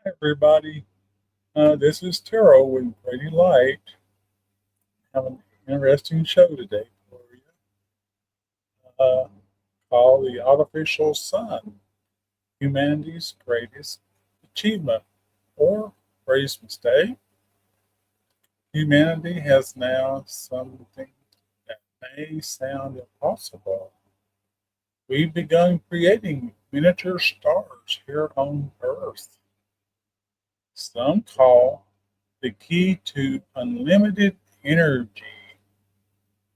Hi, everybody. This is Taro with Gradylight. Have an interesting show today for you. Uh, called The Artificial Sun, Humanity's Greatest Achievement or Greatest Mistake. Humanity has now something that may sound impossible. We've begun creating miniature stars here on Earth. Some call the key to unlimited energy.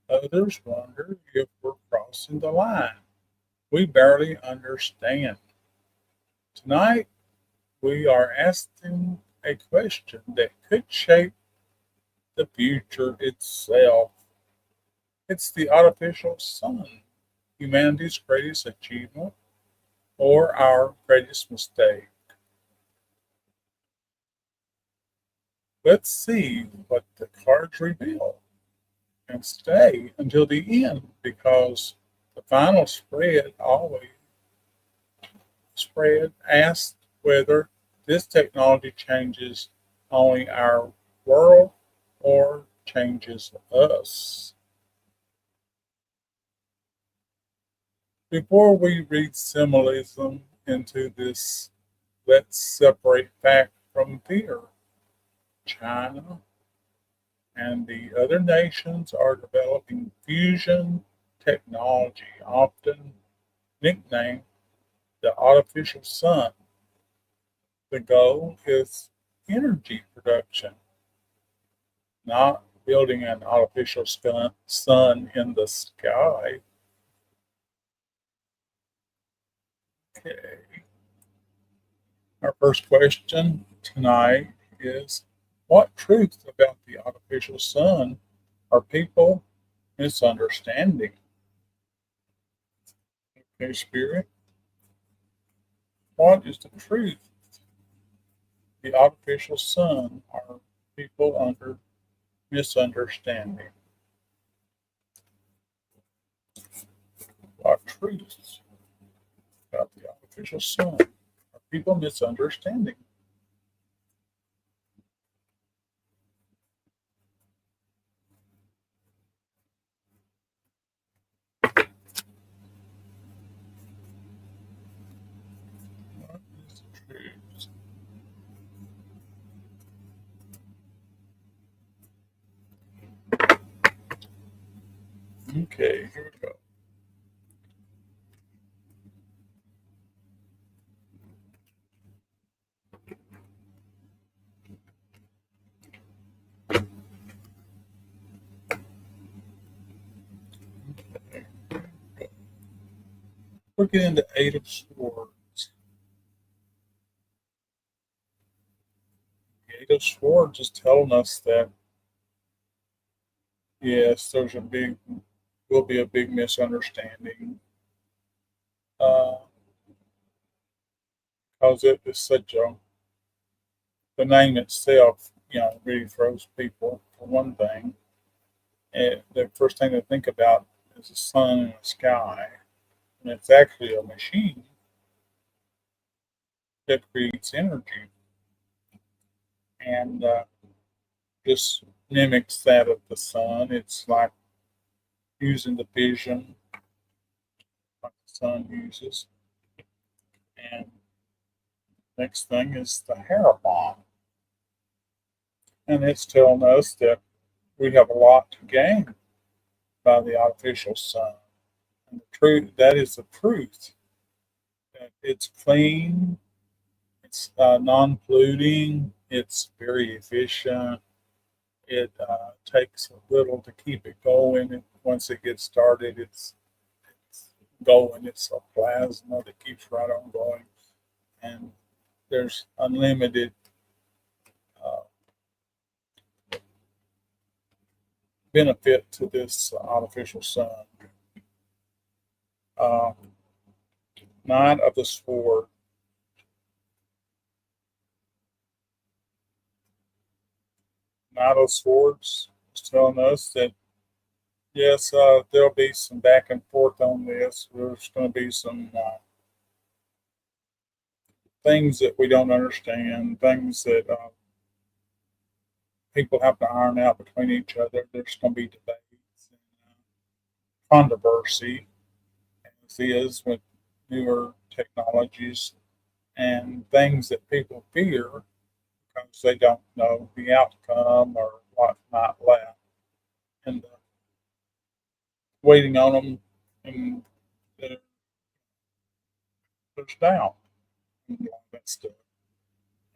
Others wonder if we're crossing the line. We barely understand. Tonight, we are asking a question that could shape the future itself. It's the artificial sun, humanity's greatest achievement or our greatest mistake. Let's see what the cards reveal and stay until the end because the final spread asks whether this technology changes only our world or changes us. Before we read symbolism into this, let's separate fact from fear. China and the other nations are developing fusion technology, often nicknamed the artificial sun. The goal is energy production, not building an artificial sun in the sky. Okay. Our first question tonight is what truth about the artificial sun are people misunderstanding? Okay, Spirit, what is the truth? The artificial sun are people under misunderstanding. What truths about the artificial sun are people misunderstanding? What is the truth? Okay, here we go. Okay. We're getting the Eight of Swords. The Eight of Swords is telling us that yes, will be a big misunderstanding. Uh, because it is such a the name itself, really throws people for one thing. And the first thing they think about is the sun and the sky, and it's actually a machine that creates energy and just mimics that of the sun. It's like using the vision like the sun uses. And next thing is the hair bomb, and it's telling us that we have a lot to gain by the artificial sun. And the truth that is the truth. That it's clean, it's non-polluting, it's very efficient. It takes a little to keep it going. And once it gets started, it's going. It's a plasma that keeps right on going, and there's unlimited uh, benefit to this artificial sun. Um, Nine of the Sword. Knight of Swords is telling us that yes, there'll be some back and forth on this. There's going to be some things that we don't understand, things that people have to iron out between each other. There's going to be debates and controversy, as is with newer technologies and things that people fear because they don't know the outcome or what might last. And waiting on them, and there's doubt and all that stuff.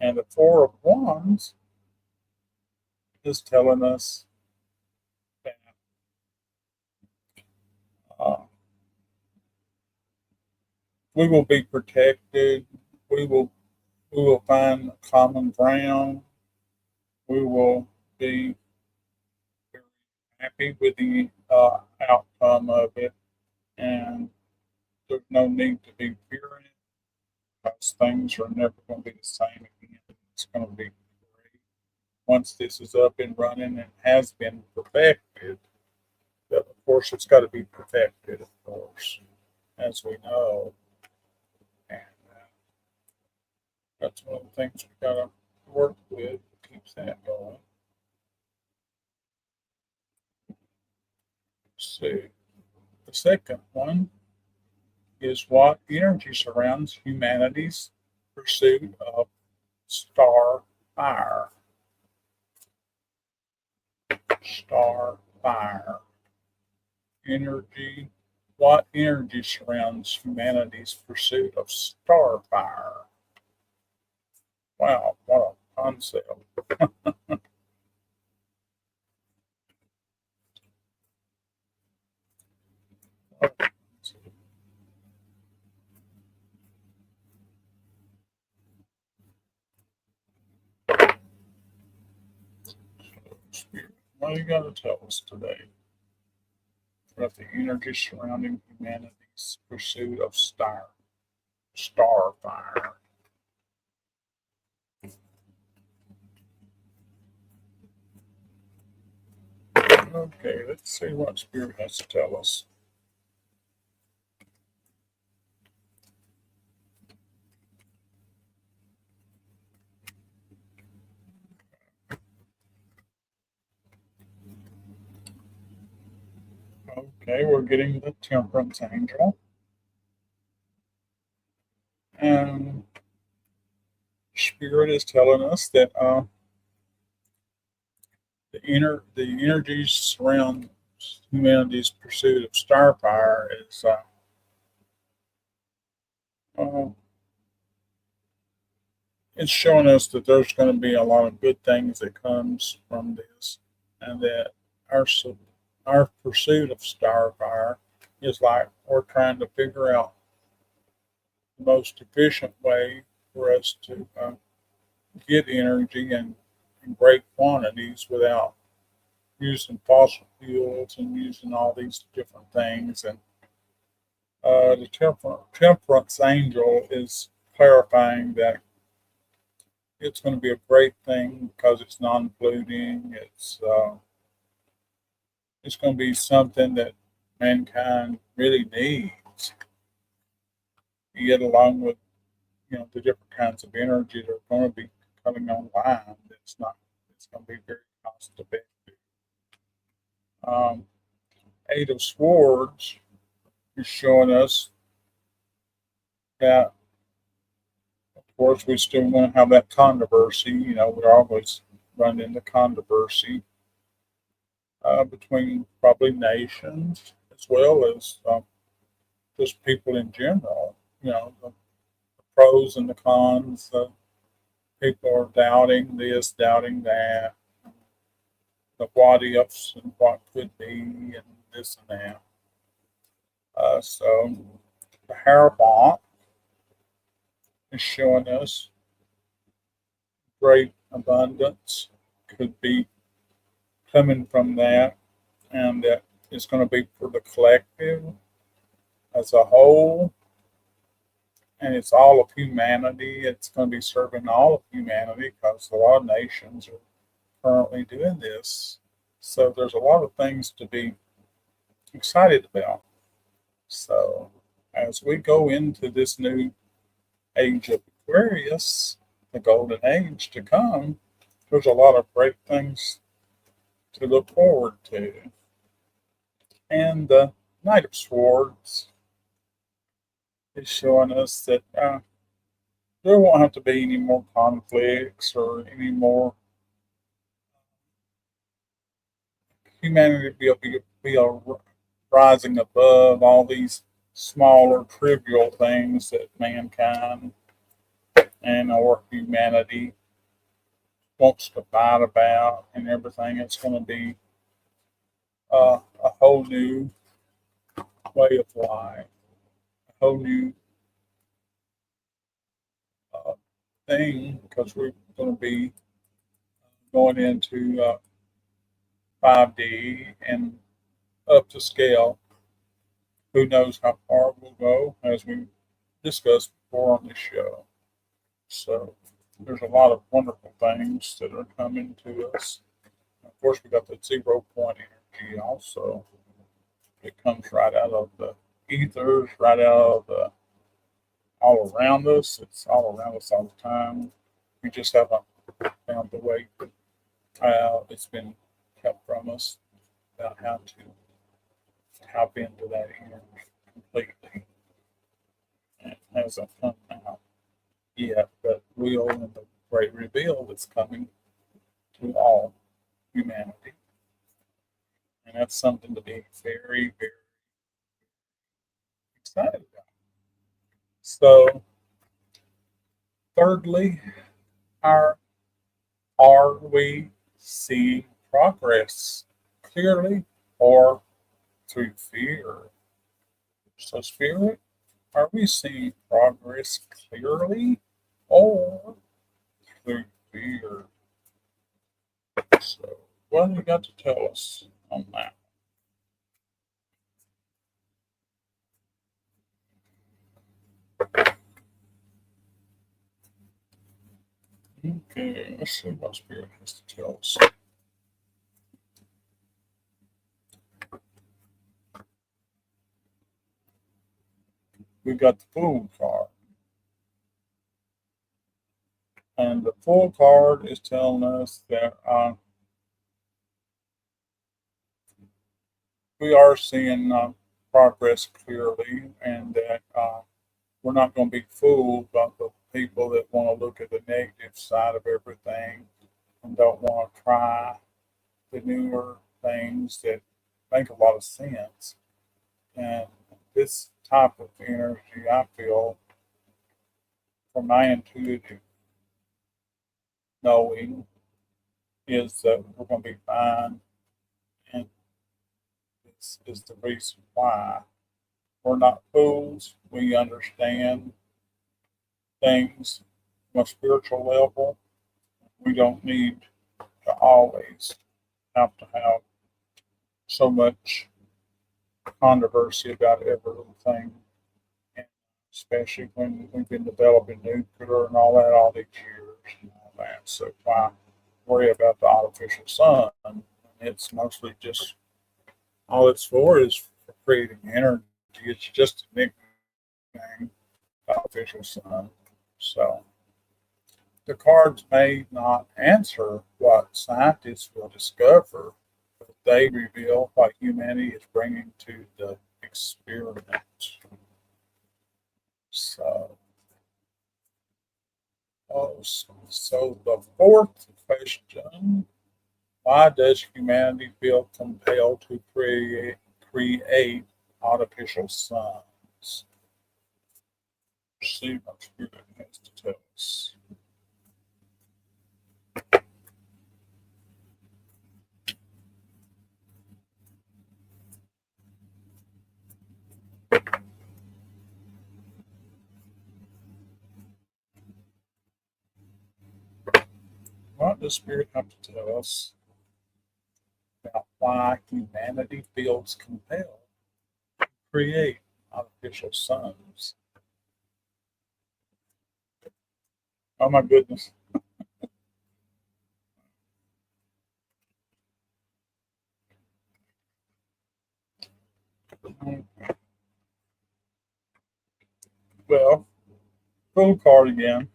And the Four of Wands is telling us that uh, we will be protected. We will we will find common ground. We will be very happy with the outcome of it, and there's no need to be fearing it because things are never going to be the same again. It's going to be great once this is up and running and has been perfected. But of course, it's got to be perfected, of course, as we know. And that's one of the things we got to work with to keep that going. Let's see. The second one is what energy surrounds humanity's pursuit of star fire. Star fire. Energy. What energy surrounds humanity's pursuit of star fire? Wow, what a concept. Spirit, what do you got to tell us today about the energy surrounding humanity's pursuit of star fire? Okay, let's see what Spirit has to tell us. Okay, we're getting the Temperance Angel. And Spirit is telling us that the energies surround humanity's pursuit of starfire is uh, it's showing us that there's going to be a lot of good things that comes from this, and that our our pursuit of starfire is like we're trying to figure out the most efficient way for us to get energy in great quantities without using fossil fuels and using all these different things. And the temperance angel is clarifying that it's going to be a great thing because it's non-polluting. It's going to be something that mankind really needs. You get along with the different kinds of energy that are going to be coming online. It's going to be very cost effective. Um, Eight of Swords is showing us that, of course, we still want to have that controversy. We're always running into controversy between probably nations as well as just people in general. The pros and the cons. People are doubting this, doubting that, the what ifs and what could be, and this and that. So the Hierophant is showing us great abundance could be coming from that, and that it's going to be for the collective as a whole, and it's all of humanity. It's going to be serving all of humanity because a lot of nations are currently doing this. So there's a lot of things to be excited about. So as we go into this new age of Aquarius, the golden age to come, there's a lot of great things to look forward to. And the Knight of Swords is showing us that there won't have to be any more conflicts or any more humanity be rising above all these smaller, trivial things that mankind and our humanity wants to fight about and everything. It's going to be a whole new way of life, a whole new uh, thing because we're going to be going into 5D and up to scale. Who knows how far we'll go, as we discussed before on this show. So there's a lot of wonderful things that are coming to us. Of course, we got the 0 point energy also. It comes right out of the ethers, right out of the all around us. It's all around us all the time. We just haven't found the way it's been kept from us about how to tap into that energy completely. It hasn't come out yet, but will in the great reveal that's coming to all humanity. And that's something to be very, very excited about. So, thirdly, are are we seeing progress clearly or through fear? So, Spirit, are we seeing progress clearly or through fear? So, what have you got to tell us on that? Okay, let's see what Spirit has to tell us. We got the Fool card. And the Fool card is telling us that we are seeing progress clearly and that we're not going to be fooled by the people that want to look at the negative side of everything and don't want to try the newer things that make a lot of sense. And this type of energy, I feel, from my intuitive knowing, is that we're going to be fine. And this is the reason why. We're not fools. We understand things on a spiritual level. We don't need to always have to have so much controversy about every little thing, and especially when we've been developing nuclear and all that all these years and all that. So why worry about the artificial sun? It's mostly just all it's for is for creating energy. It's just a nickname, artificial sun. So the cards may not answer what scientists will discover, but they reveal what humanity is bringing to the experiment. So, so the fourth question: why does humanity feel compelled to create artificial suns? See what Spirit has to tell us. What does Spirit have to tell us about why humanity feels compelled to create artificial suns? Oh my goodness. Well, full card again.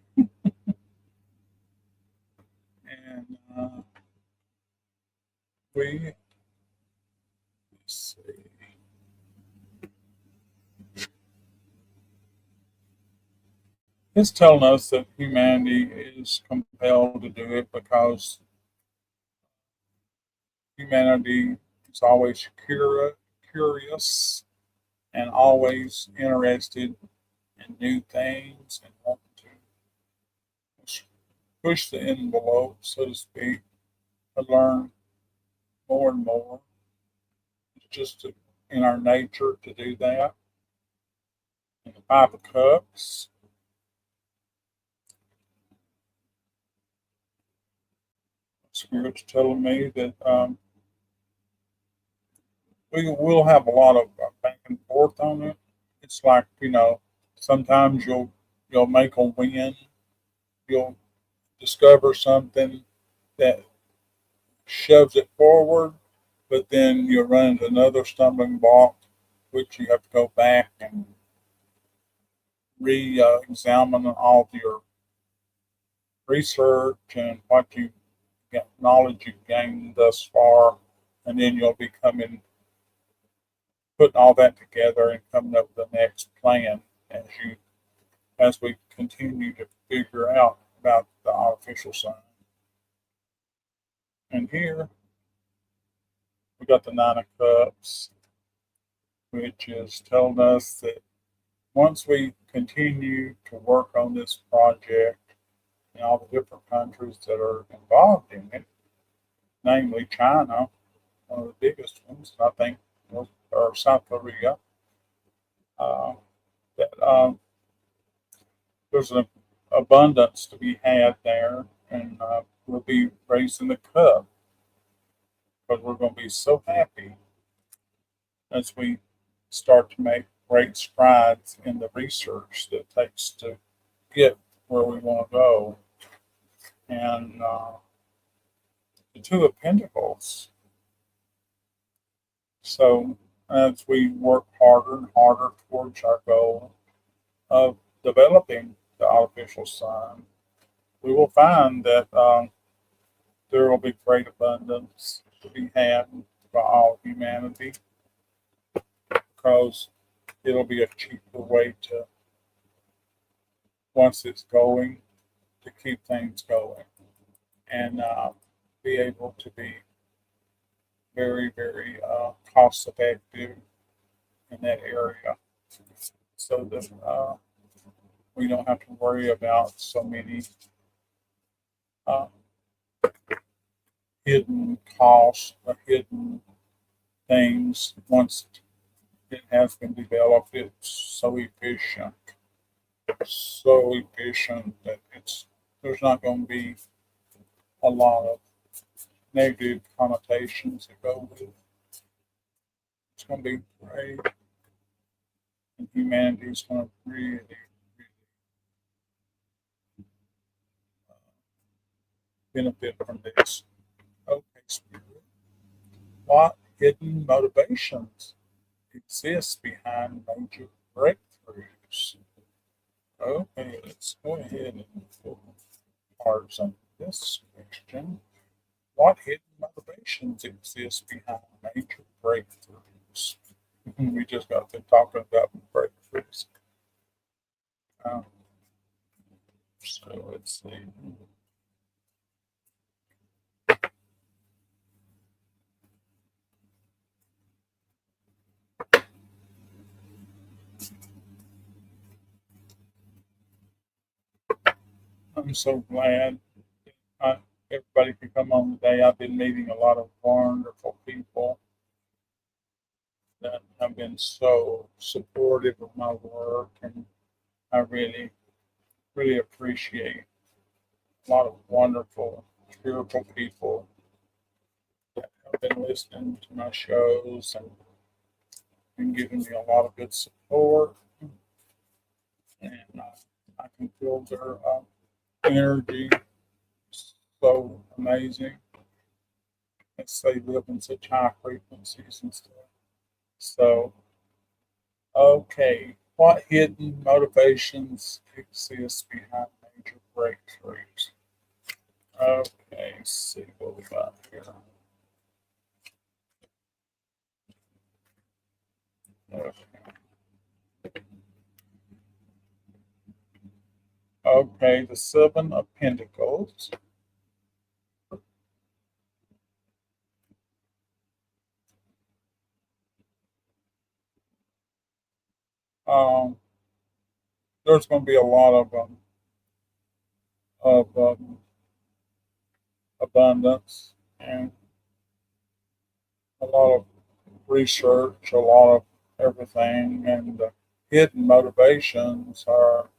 let's see. It's telling us that humanity is compelled to do it because humanity is always curious and always interested in new things and wanting to push the envelope, so to speak, to learn more and more. It's just in our nature to do that. And the Five of Cups, Spirit's telling me that we will have a lot of back and forth on it. It's like, sometimes you'll make a win, you'll discover something that shoves it forward, but then you run into another stumbling block, which you have to go back and re-examine all of your research and what you get knowledge you've gained thus far, and then you'll be putting all that together and coming up with the next plan as we continue to figure out about the artificial sign. And here we got the Nine of Cups, which is telling us that once we continue to work on this project in all the different countries that are involved in it, namely China, one of the biggest ones, I think, or South Korea, that there's an abundance to be had there, and we'll be raising the cup because we're going to be so happy as we start to make great strides in the research that it takes to get where we want to go. And the Two of Pentacles. So as we work harder and harder towards our goal of developing the artificial sun, we will find that there will be great abundance to be had by all humanity, because it'll be a cheaper way to, once it's going, to keep things going and be able to be very, very cost effective in that area, so that we don't have to worry about so many hidden costs or hidden things. Once it has been developed, it's so efficient that there's not going to be a lot of negative connotations that go with it. It's going to be great, and humanity is going to really benefit from this. Okay, Spirit. What hidden motivations exist behind major breakthroughs? Okay, let's go ahead and pull cards on this question. What hidden motivations exist behind major breakthroughs? We just got to talking about breakthroughs. So let's see. I'm so glad everybody could come on today. I've been meeting a lot of wonderful people that have been so supportive of my work, and I really, really appreciate a lot of wonderful, spiritual people that have been listening to my shows and been giving me a lot of good support, and I can feel their energy so amazing. As they live in such high frequencies and stuff. So, okay, what hidden motivations exist behind major breakthroughs? Okay, Let's see what we got here. Okay, the Seven of Pentacles. There's going to be a lot of abundance and a lot of research, a lot of everything, and the hidden motivations are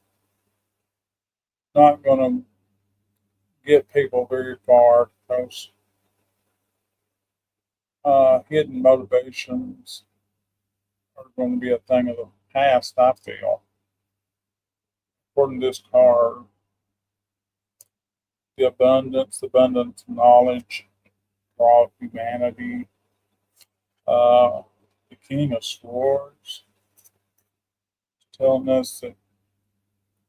not going to get people very far because hidden motivations are going to be a thing of the past, I feel. According to this card, the abundance of knowledge for all humanity, the King of Swords, telling us that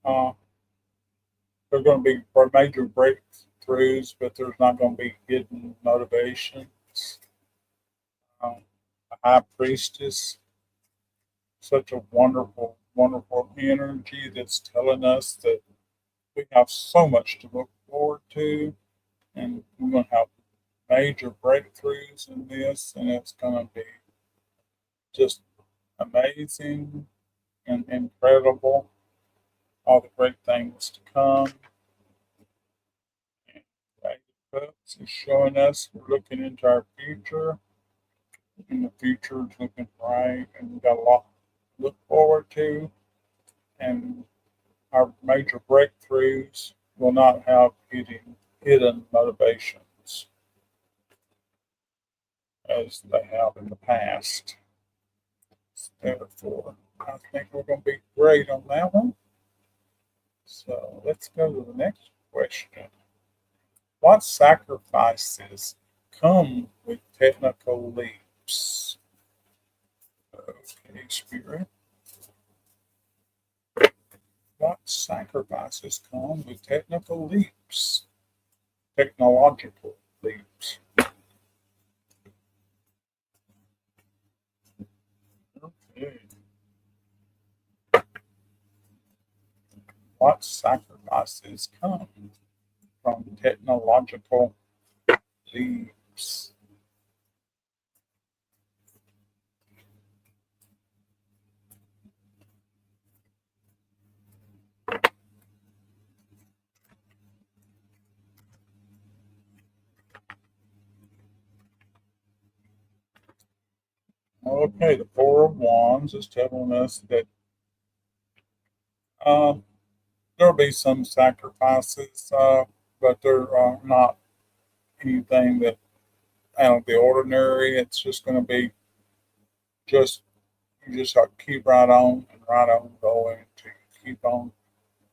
there are going to be major breakthroughs, but there's not going to be hidden motivations. The High Priestess, such a wonderful, wonderful energy that's telling us that we have so much to look forward to, and we're going to have major breakthroughs in this, and it's going to be just amazing and incredible. All the great things to come. And Cups is showing us we're looking into our future, and the future is looking bright, and we've got a lot to look forward to. And our major breakthroughs will not have hidden motivations as they have in the past. Therefore, I think we're going to be great on that one. So let's go to the next question. What sacrifices come with technical leaps? Okay, Spirit. What sacrifices come with technical leaps? Technological leaps. Okay. What sacrifices come from technological leaps? Okay, the Four of Wands is telling us that there'll be some sacrifices, but they're not anything that out of the ordinary. It's just going to be just you just have to keep right on and right on going to keep on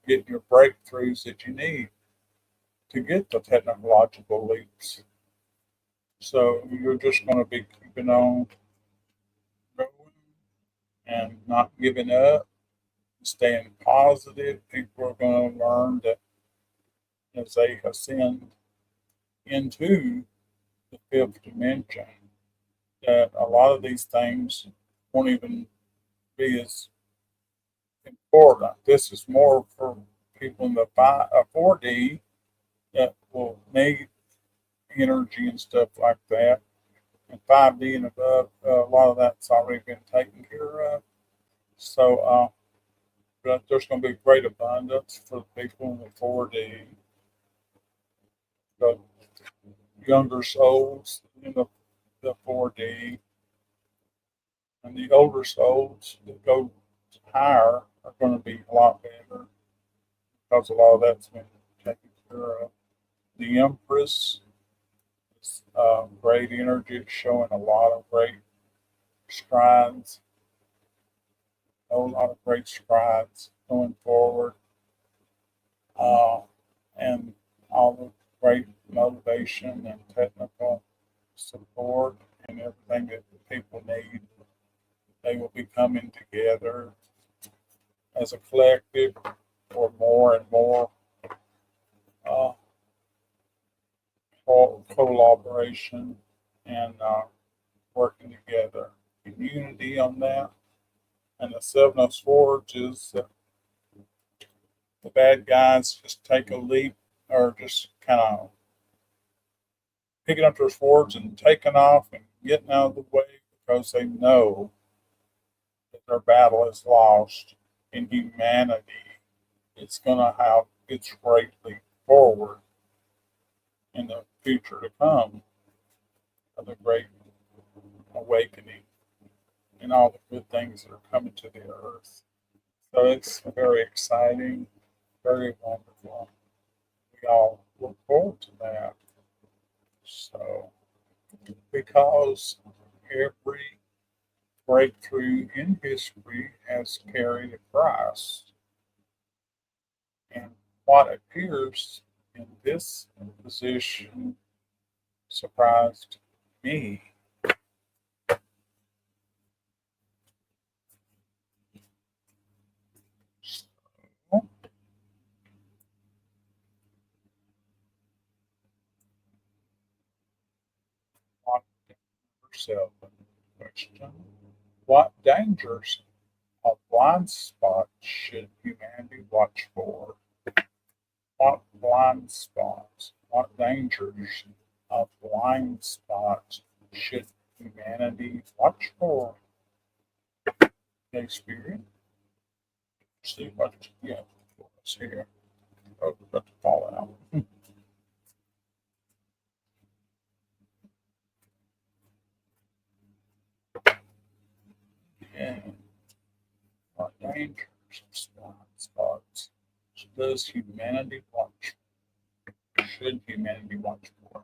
getting your breakthroughs that you need to get the technological leaps. So you're just going to be keeping on going and not giving up, staying positive. People are going to learn that as they ascend into the fifth dimension, that a lot of these things won't even be as important. This is more for people in the 4D that will need energy and stuff like that. And 5D and above, a lot of that's already been taken care of. So, but there's going to be great abundance for the people in the 4D. The younger souls in the 4D, and the older souls that go higher are going to be a lot better because a lot of that's been taken care of. The Empress is great energy. It's showing a lot of great strides, a lot of great strides going forward, and all the great motivation and technical support and everything that the people need. They will be coming together as a collective for more and more collaboration and working together in unity on that. And the Seven of Swords is the bad guys just take a leap or just kind of picking up their swords and taking off and getting out of the way because they know that their battle is lost and humanity is going to have its great leap forward in the future to come of the great awakening and all the good things that are coming to the earth. So it's very exciting, very wonderful. We all look forward to that. So, because every breakthrough in history has carried a price, and what appears in this position surprised me. So, what yourself question: what dangers of blind spots should humanity watch for? What blind spots, what dangers of blind spots should humanity watch for? Experience. See what you get for us here. Oh, about to fall out. And what dangers of blind spots does humanity watch? Should humanity watch for?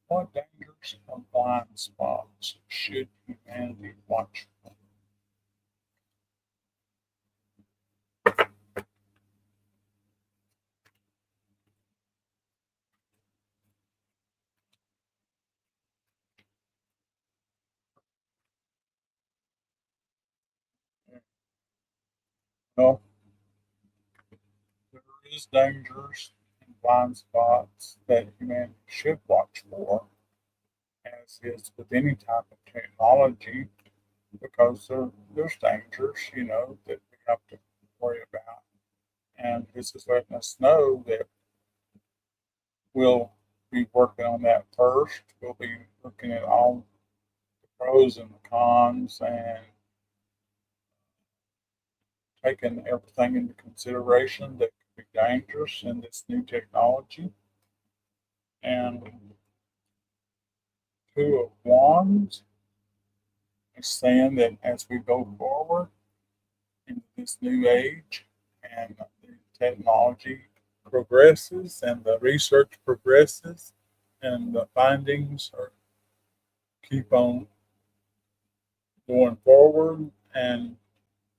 What dangers of blind spots should humanity watch for? Well, there is dangers and blind spots that humanity should watch for, as is with any type of technology, because there's dangers, that we have to worry about. And this is letting us know that we'll be working on that first. We'll be looking at all the pros and the cons and taking everything into consideration that could be dangerous in this new technology. And Two of Wands is saying that as we go forward into this new age and the technology progresses and the research progresses and the findings are keep on going forward, and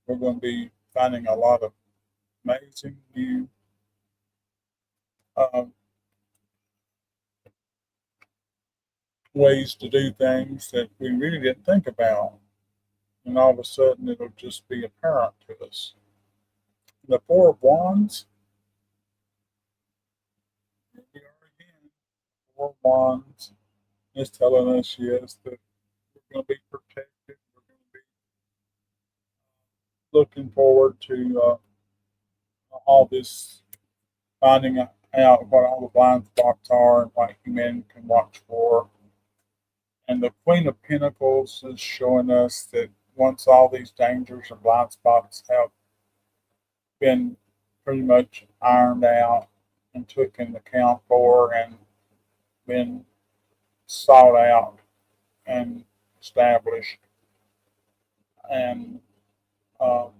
we're going to be finding a lot of amazing new um, ways to do things that we really didn't think about, and all of a sudden it'll just be apparent to us. The Four of Wands, here we are again. Four of Wands is telling us, yes, that we're going to be protected. We're going to be looking forward to all this, finding out what all the blind spots are and what humanity can watch for. And the Queen of Pentacles is showing us that once all these dangers and blind spots have been pretty much ironed out and took into account for and been sought out and established, and um,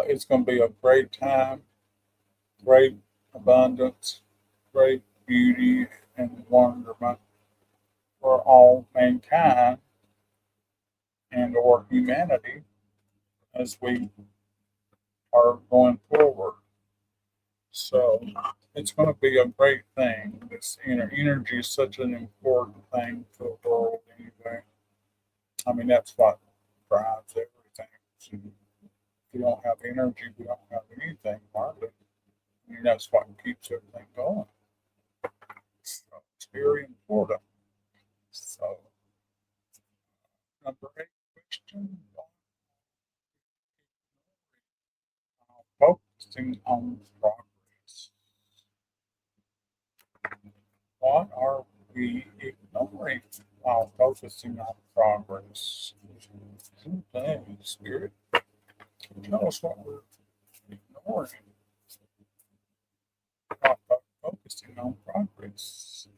it's going to be a great time, great abundance, great beauty and wonderment for all mankind and or humanity as we are going forward. So it's going to be a great thing. This energy is such an important thing for the world anyway. I mean, that's what drives everything. we don't have energy, we don't have anything hardly. I mean, that's what keeps everything going. So it's very important. So number 8 question, focusing on progress. What are we ignoring while focusing on progress? Dang, Spirit, tell us what we're ignoring while focusing on progress.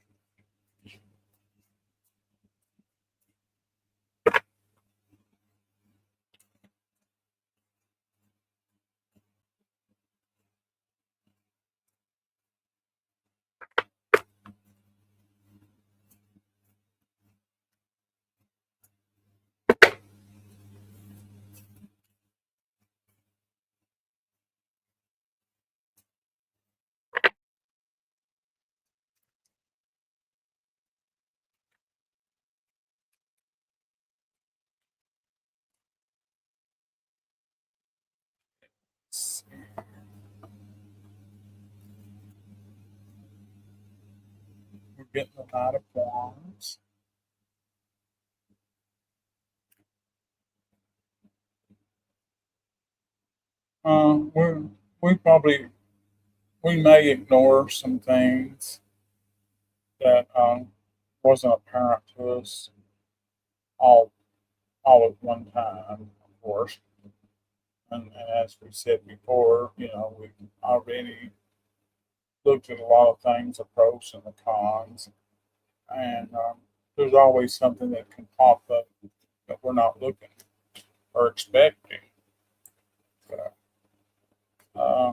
We're getting a lot of wands. We're, we probably we may ignore some things that wasn't apparent to us all all at one time, of course. And as we said before, we've already looked at a lot of things, the pros and the cons, and there's always something that can pop up that we're not looking or expecting. So, uh,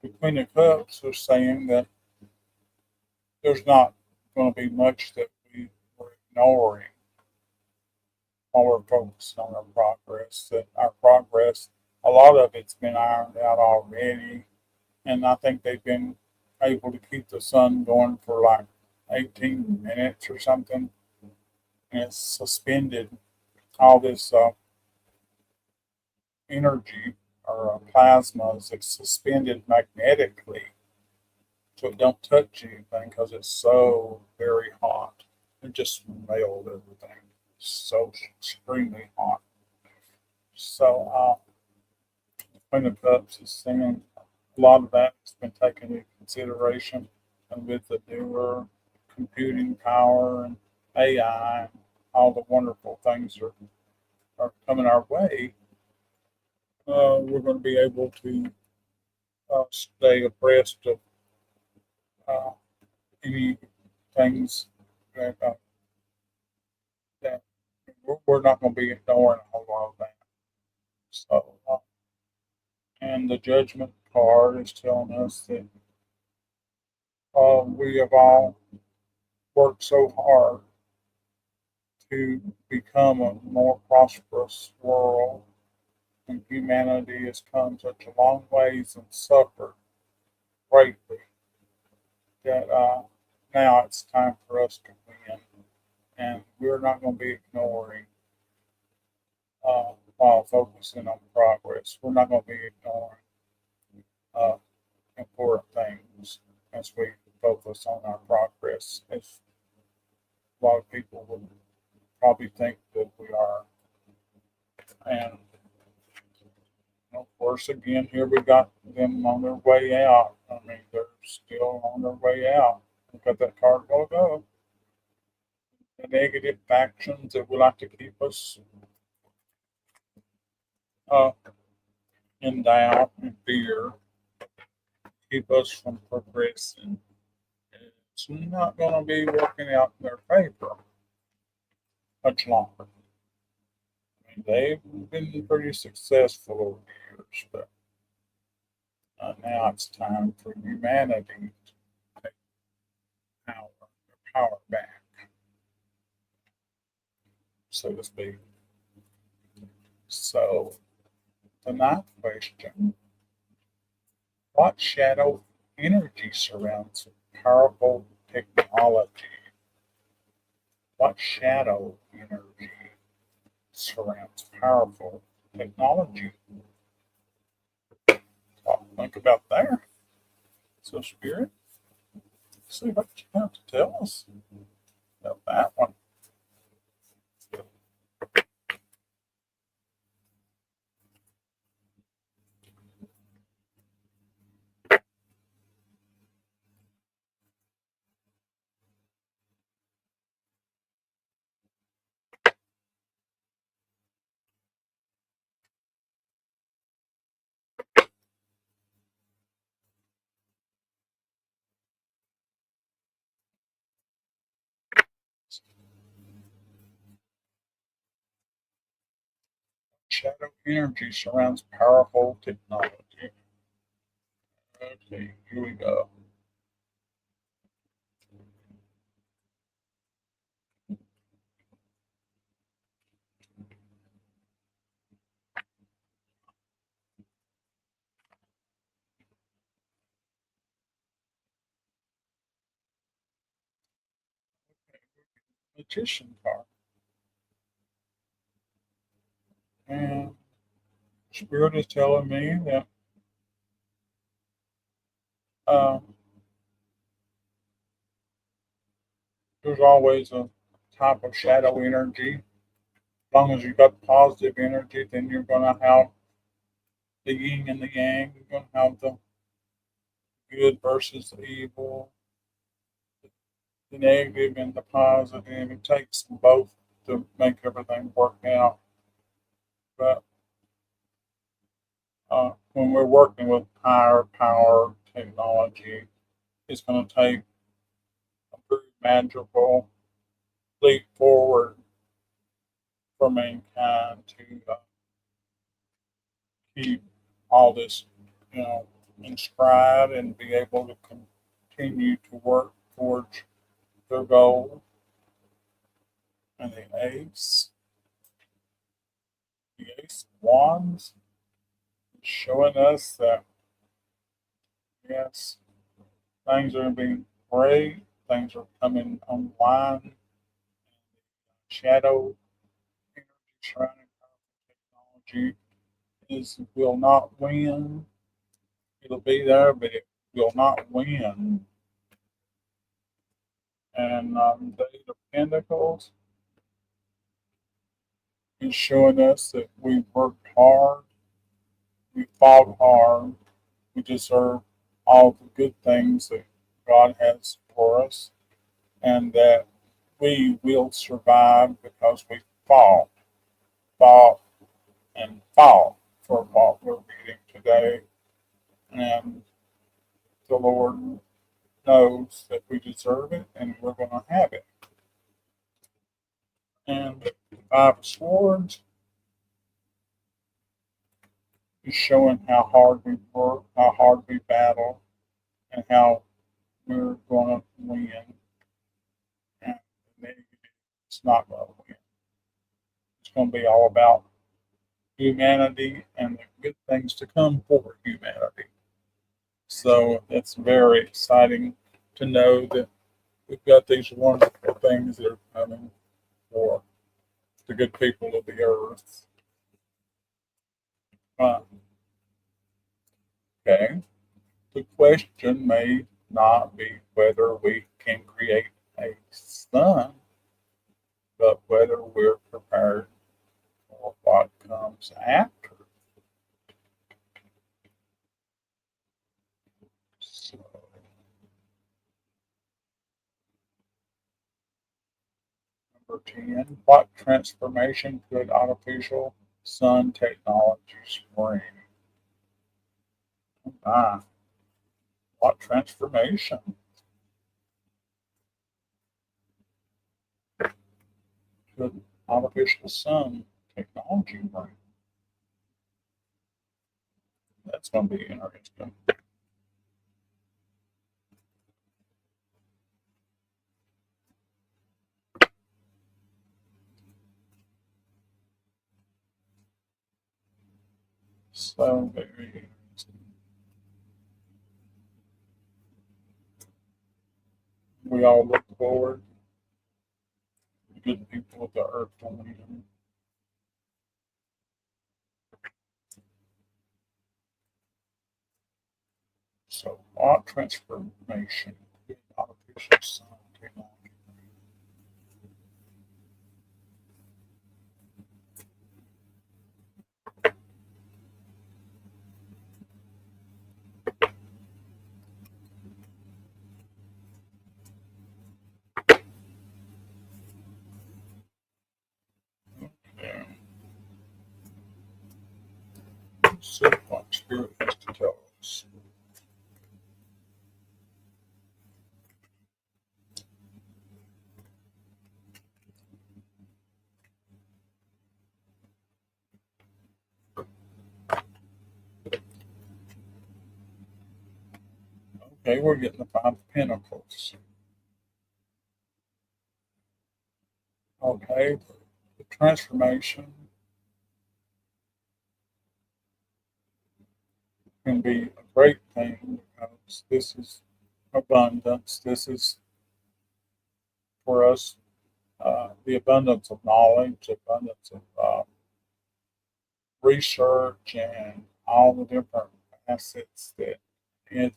the Queen of Cups was saying that there's not going to be much that we were ignoring while we're focused on our progress. That our progress, a lot of it's been ironed out already, and I think they've been able to keep the sun going for like 18 minutes or something, and it's suspended all this energy or plasma is suspended magnetically, so it don't touch anything because it's so very hot. It just melted everything. So extremely hot. So Queen of Cups is saying a lot of that has been taken into consideration, and with the newer computing power and AI and all the wonderful things are coming our way, we're going to be able to stay abreast of uh, any things that that we're not going to be ignoring a whole lot of that. So, and the Judgment card is telling us that we have all worked so hard to become a more prosperous world, and humanity has come such a long ways and suffered greatly that now it's time for us to win, and we're not going to be ignoring while focusing on progress. We're not going to be ignoring uh, important things as we focus on our progress. As a lot of people would probably think that we are. And of course, again, here we got them on their way out. I mean, they're still on their way out. Look at that card will go. The negative factions that would like to keep us uh, in doubt and fear, keep us from progressing. It's not going to be working out in their favor much longer. I mean, they've been pretty successful over the years, but now it's time for humanity to take power back, so to speak. So, the ninth question, what shadow energy surrounds powerful technology? What shadow energy surrounds powerful technology? think about there. So, Spirit, let's see what you have to tell us about that one. Shadow energy surrounds powerful technology. Okay, here we go. Magician card. And Spirit is telling me that um, there's always a type of shadow energy. As long as you've got positive energy, then you're going to have the yin and the yang. You're going to have the good versus the evil, the negative and the positive. It takes both to make everything work out. But when we're working with higher power technology, it's going to take a very magical leap forward for mankind to keep all this, inscribed and be able to continue to work towards their goal. And the ace of wands, is showing us that yes, things are being great, things are coming online. Shadow energy surrounding technology will not win. It'll be there, but it will not win. And the Eight of Pentacles is showing us that we worked hard, we fought hard, we deserve all the good things that God has for us, and that we will survive because we fought, and fought for what we're reading today. And the Lord knows that we deserve it and we're going to have it. And the Five of Swords is showing how hard we work, how hard we battle, and how we're going to win. And the negative is not going to win. It's going to be all about humanity and the good things to come for humanity. So it's very exciting to know that we've got these wonderful things that are coming for the good people of the earth. Okay. The question may not be whether we can create a sun, but whether we're prepared for what comes after. So, number 10, what transformation could artificial sun technologies bring? What transformation could artificial sun technology bring? That's going to be interesting. So very interesting. We all look forward to the good people of the earth to win. What transformation did artificial sun technology? Yeah. So what spirit has to tell us. Okay, we're getting the Five of Pentacles. Okay, the transformation can be a great thing because this is abundance. This is for us the abundance of knowledge, abundance of research, and all the different facets that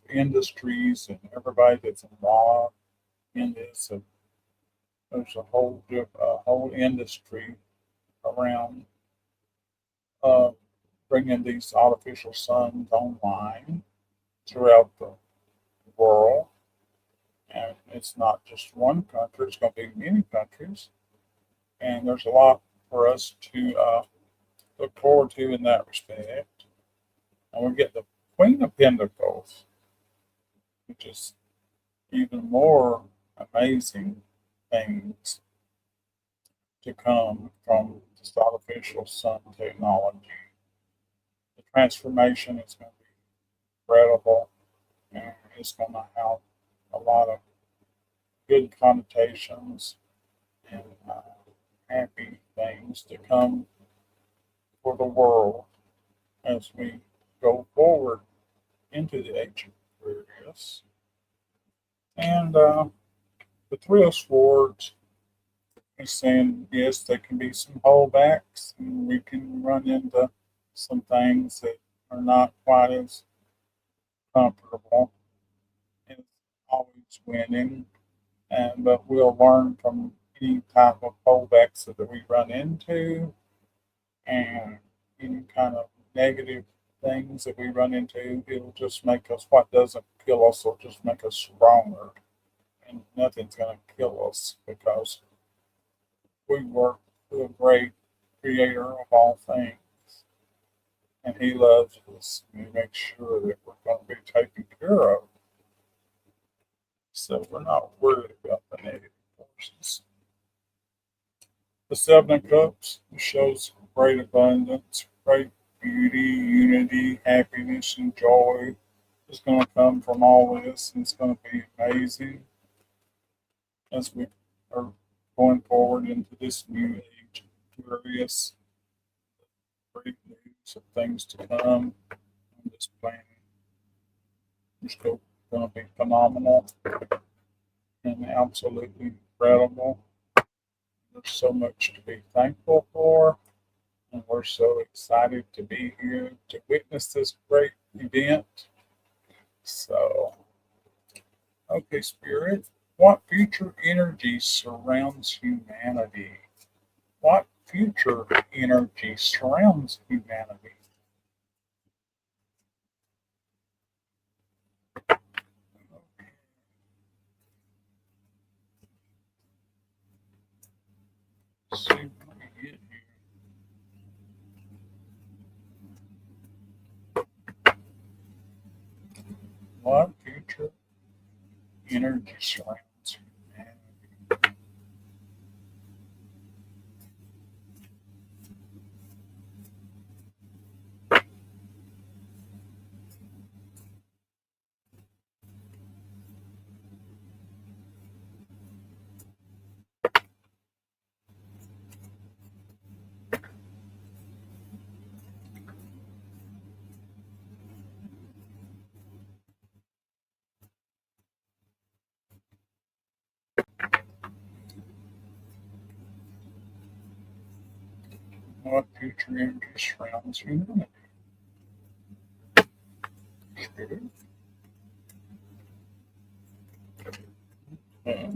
industries and everybody that's involved in this. There's a whole industry around uh, bringing these artificial suns online throughout the world. And it's not just one country, it's going to be many countries. And there's a lot for us to look forward to in that respect. And we get the Queen of Pentacles, which is even more amazing things to come from this artificial sun technology. The transformation is going to be incredible, and it's going to have a lot of good connotations and happy things to come for the world as we go forward into the age of Aquarius. And the Three of Swords is saying, yes, there can be some holdbacks, and we can run into some things that are not quite as comfortable. It's always winning, but we'll learn from any type of holdbacks that we run into, and any kind of negative things that we run into. It'll just make us, what doesn't kill us will just make us stronger, and nothing's going to kill us because we work with a great creator of all things, and he loves us, and he makes sure that we're going to be taken care of. So we're not worried about the negative forces. The Seven of Cups shows great abundance, great beauty, unity, happiness, and joy is going to come from all this, and it's going to be amazing as we are going forward into this new age. Glorious, great news of things to come on this planet. It's going to be phenomenal and absolutely incredible. There's so much to be thankful for, and we're so excited to be here to witness this great event. So, okay, Spirit, what future energy surrounds humanity? What future energy surrounds humanity? Let's see what we get here. What future energy surrounds humanity? What future energy surrounds humanity? Spirit. Yeah.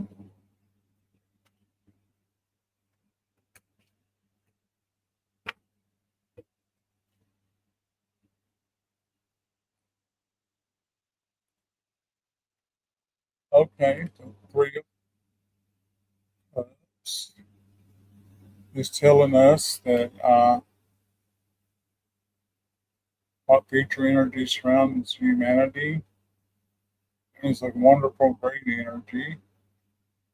Okay, the three of us is telling us that what future energy surrounds humanity is a wonderful, great energy.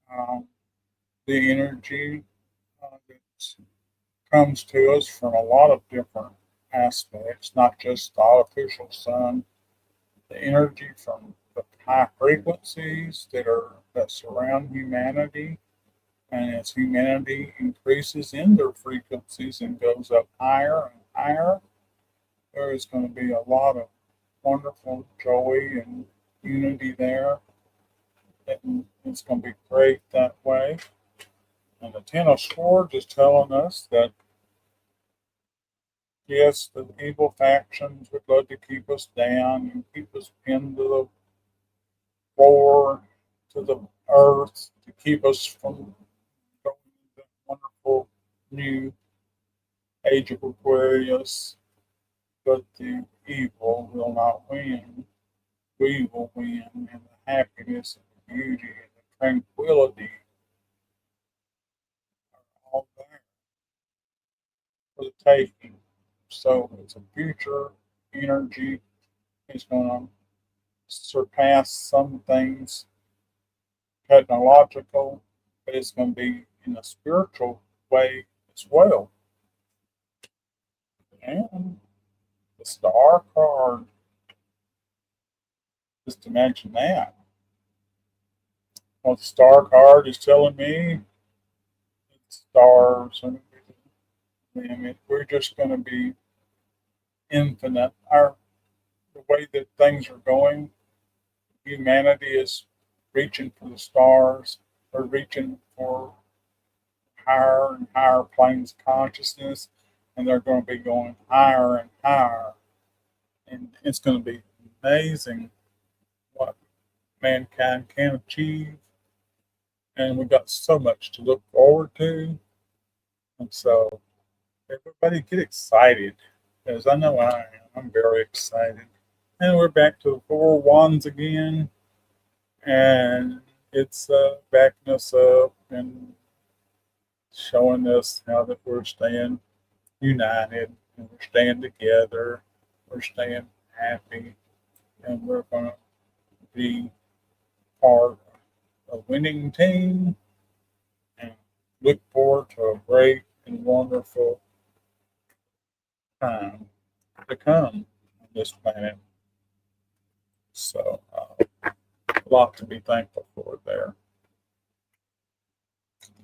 Um, the energy that comes to us from a lot of different aspects, not just the artificial sun, the energy from the high frequencies that surround humanity. And as humanity increases in their frequencies and goes up higher and higher, there is going to be a lot of wonderful joy and unity there. And it's going to be great that way. And the Ten of Swords is telling us that yes, the evil factions would love to keep us down and keep us pinned to the floor, to the earth, to keep us from going into the wonderful new age of Aquarius. But the evil will not win. We will win, and the happiness and the beauty and the tranquility are all there for the taking. So it's a future energy. It's going to surpass some things technological, but it's going to be in a spiritual way as well. And the star card, just to mention that. What the star card is telling me, stars and we're just going to be infinite. The way that things are going, humanity is reaching for the stars. We're reaching for higher and higher planes of consciousness, and they're going to be going higher and higher. And it's going to be amazing what mankind can achieve. And we've got so much to look forward to. And so, everybody get excited, because I know I am. I'm very excited. And we're back to the four wands again. And it's backing us up and showing us how that we're staying united and we're staying together, we're staying happy, and we're going to be part of a winning team and look forward to a great and wonderful time to come on this planet. So, a lot to be thankful for there.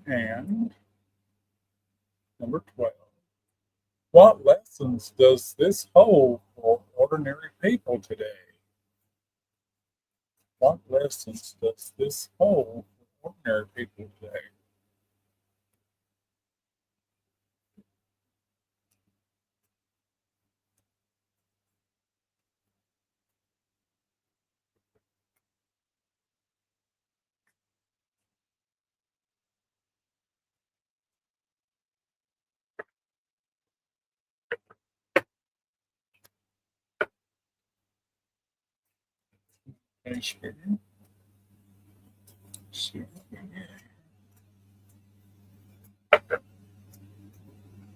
And number 12. What lessons does this hold for ordinary people today? What lessons does this hold for ordinary people today? Any spirit? See what we get.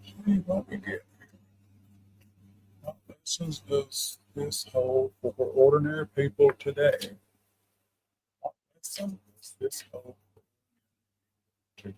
See what we get. What lessons does this hold for ordinary people today? What lessons does this hold today?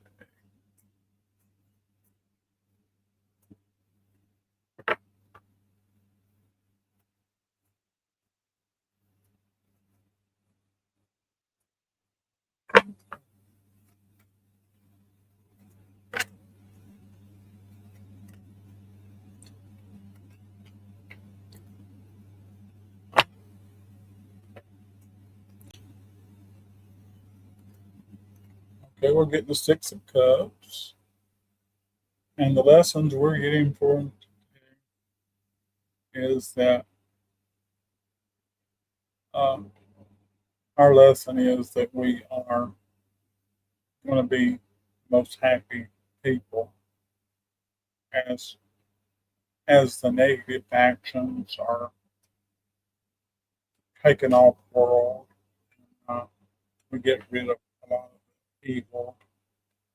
Okay, we're getting the Six of Cups. And the lessons we're getting for today is that um, our lesson is that we are going to be most happy people as the negative actions are taken off the world. Uh, we get rid of a lot of the evil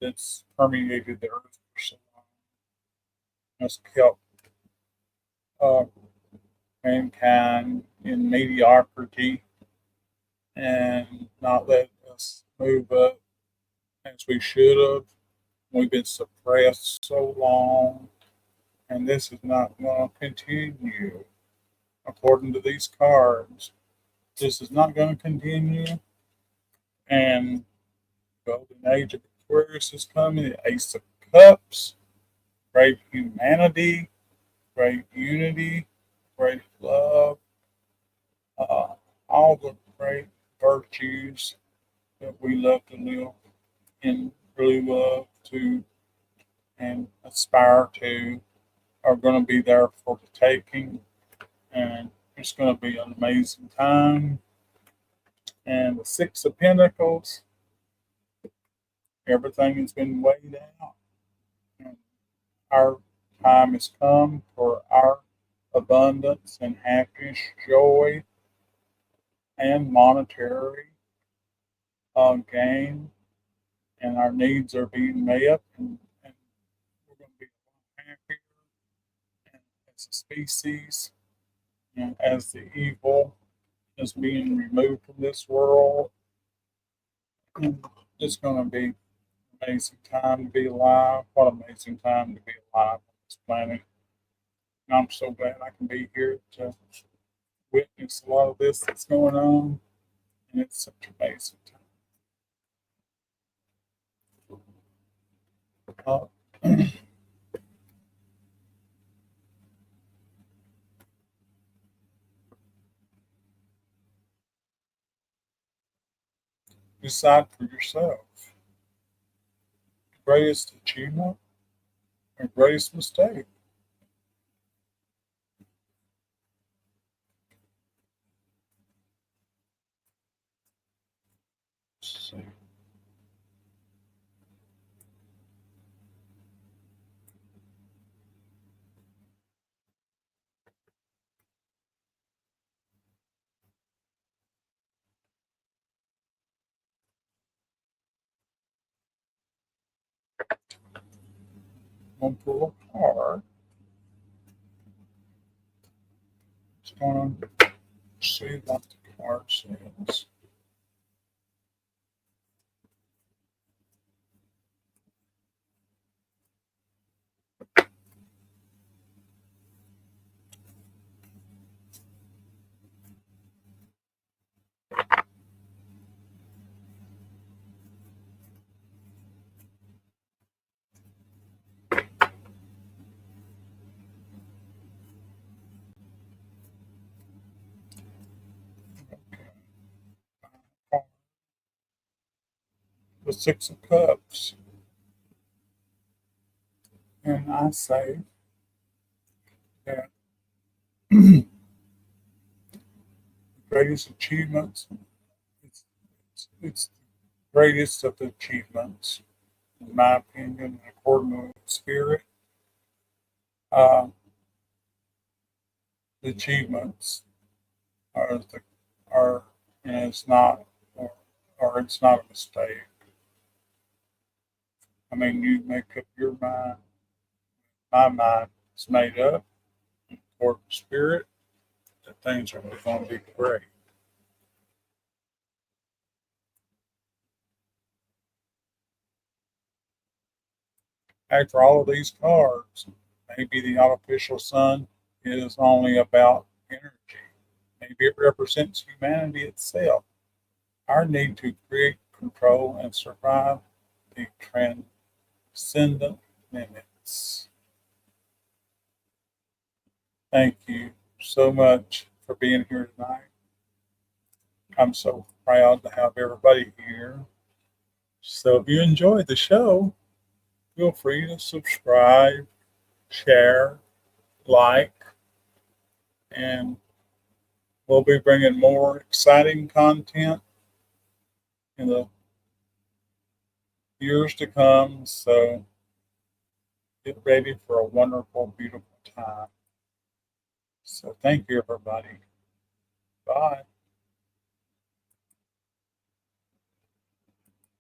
that's permeated the earth for so long, has kept uh, mankind in mediocrity and not letting us move up as we should have. We've been suppressed so long, and this is not going to continue. According to these cards, this is not going to continue, and the golden age of Aquarius is coming. The Ace of Cups, great humanity, great unity, great love, uh, all the great virtues that we love to live and really love to and aspire to are going to be there for the taking. And it's going to be an amazing time. And the Six of Pentacles, everything has been weighed out. And our time has come for our abundance and happiness, joy, and monetary gain. And our needs are being met, and we're going to be happier as a species, and as the evil is being removed from this world. It's going to be an amazing time to be alive. What an amazing time to be alive on this planet. And I'm so glad I can be here to witness a lot of this that's going on. And it's such an amazing time. Decide for yourself. Greatest achievement or greatest mistake? Let's see. One pull a card. It's going to see what the card says. The Six of Cups. And I say that the greatest achievements, it's the greatest of the achievements, in my opinion, according to the spirit. Uh, the achievements are and it's not, or it's not a mistake. I mean, you make up your mind. My mind is made up, according to spirit, that things are going to be great. After all of these cards, maybe the artificial sun is only about energy. Maybe it represents humanity itself, our need to create, control, and survive the transcendent limits. Thank you so much for being here tonight. I'm so proud to have everybody here. So if you enjoyed the show, feel free to subscribe, share, like, and we'll be bringing more exciting content in the years to come. So get ready for a wonderful, beautiful time. So thank you, everybody. Bye.